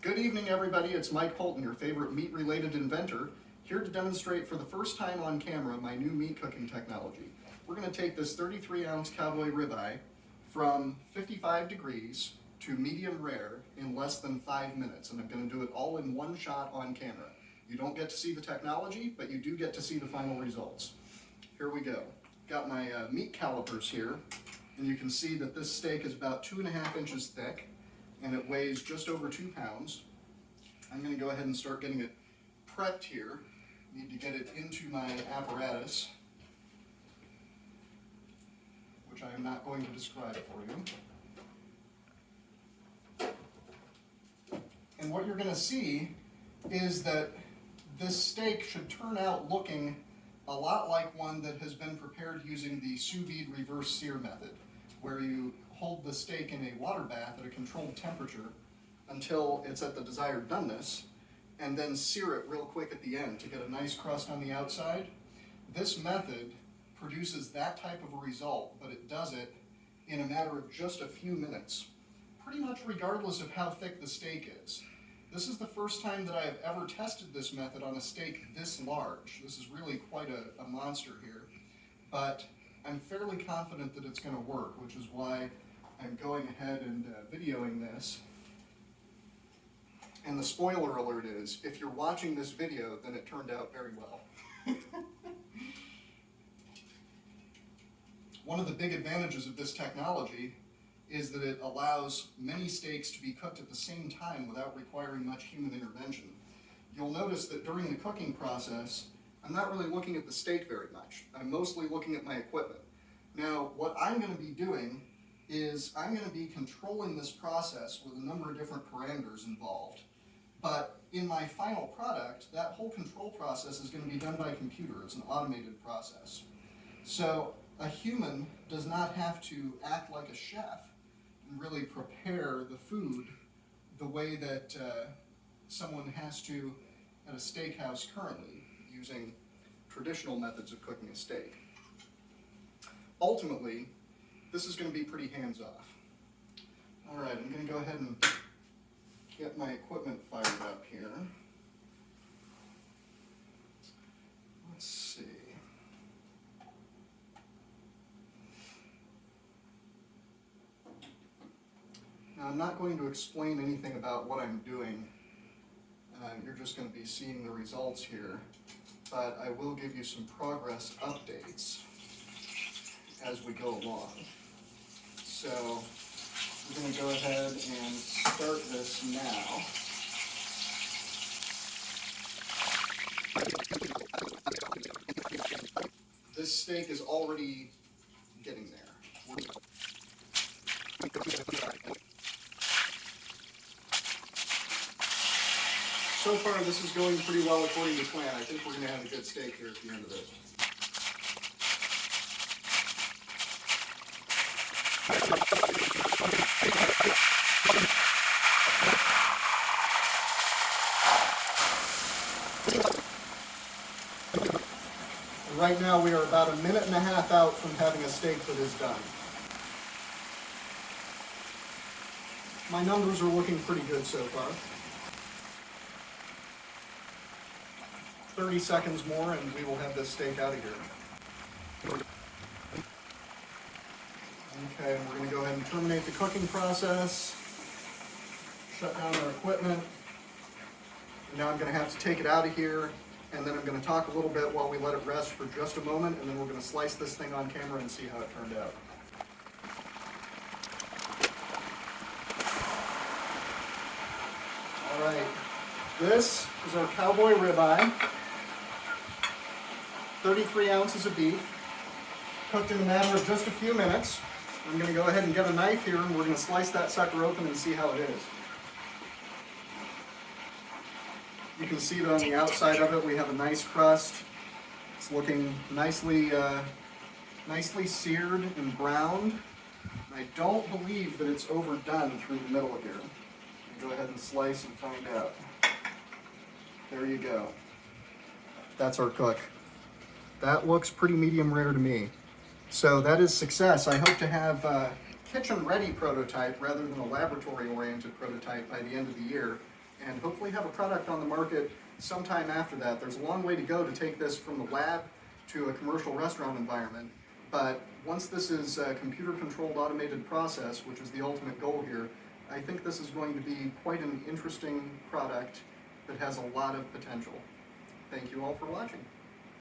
Good evening, everybody. It's Mike Polton, your favorite meat-related inventor, here to demonstrate for the first time on camera my new meat cooking technology. We're going to take this 33-ounce cowboy ribeye from 55 degrees to medium rare in less than 5 minutes, and I'm going to do it all in one shot on camera. You don't get to see the technology, but you do get to see the final results. Here we go. Got my meat calipers here, and you can see that this steak is about 2.5 inches thick, and it weighs just over 2 pounds. I'm going to go ahead and start getting it prepped here. Need to get it into my apparatus, which I am not going to describe for you. And what you're going to see is that this steak should turn out looking a lot like one that has been prepared using the sous vide reverse sear method, where you hold the steak in a water bath at a controlled temperature until it's at the desired doneness, and then sear it real quick at the end to get a nice crust on the outside. This method produces that type of a result, but it does it in a matter of just a few minutes, pretty much regardless of how thick the steak is. This is the first time that I have ever tested this method on a steak this large. This is really quite a monster here, but I'm fairly confident that it's going to work, which is why I'm going ahead and videoing this. And the spoiler alert is, if you're watching this video, then it turned out very well. One of the big advantages of this technology is that it allows many steaks to be cooked at the same time without requiring much human intervention. You'll notice that during the cooking process, I'm not really looking at the steak very much. I'm mostly looking at my equipment. Now, what I'm going to be doing is I'm going to be controlling this process with a number of different parameters involved. But in my final product, that whole control process is going to be done by computer. It's an automated process. So a human does not have to act like a chef and really prepare the food the way that someone has to at a steakhouse currently, using traditional methods of cooking a steak. Ultimately, this is going to be pretty hands-off. All right, I'm going to go ahead and get my equipment fired up here. Let's see. Now, I'm not going to explain anything about what I'm doing. You're just going to be seeing the results here. But I will give you some progress updates as we go along. So we're going to go ahead and start this now. This steak is already getting there. So far, this is going pretty well according to plan. I think we're going to have a good steak here at the end of this. Right now, we are about 1.5 minutes out from having a steak that is done. My numbers are looking pretty good so far. 30 seconds more and we will have this steak out of here. Okay, we're going to go ahead and terminate the cooking process, shut down our equipment. And now I'm going to have to take it out of here, and then I'm going to talk a little bit while we let it rest for just a moment, and then we're going to slice this thing on camera and see how it turned out. All right, this is our cowboy ribeye. 33 ounces of beef, cooked in a matter of just a few minutes. I'm going to go ahead and get a knife here, and we're going to slice that sucker open and see how it is. You can see that on the outside of it we have a nice crust. It's looking nicely seared and browned. I don't believe that it's overdone through the middle here. Go ahead and slice and find out. There you go. That's our cook. That looks pretty medium rare to me. So that is success. I hope to have a kitchen-ready prototype rather than a laboratory-oriented prototype by the end of the year. and hopefully have a product on the market sometime after that. There's a long way to go to take this from the lab to a commercial restaurant environment, but once this is a computer-controlled automated process, which is the ultimate goal here, I think this is going to be quite an interesting product that has a lot of potential. Thank you all for watching.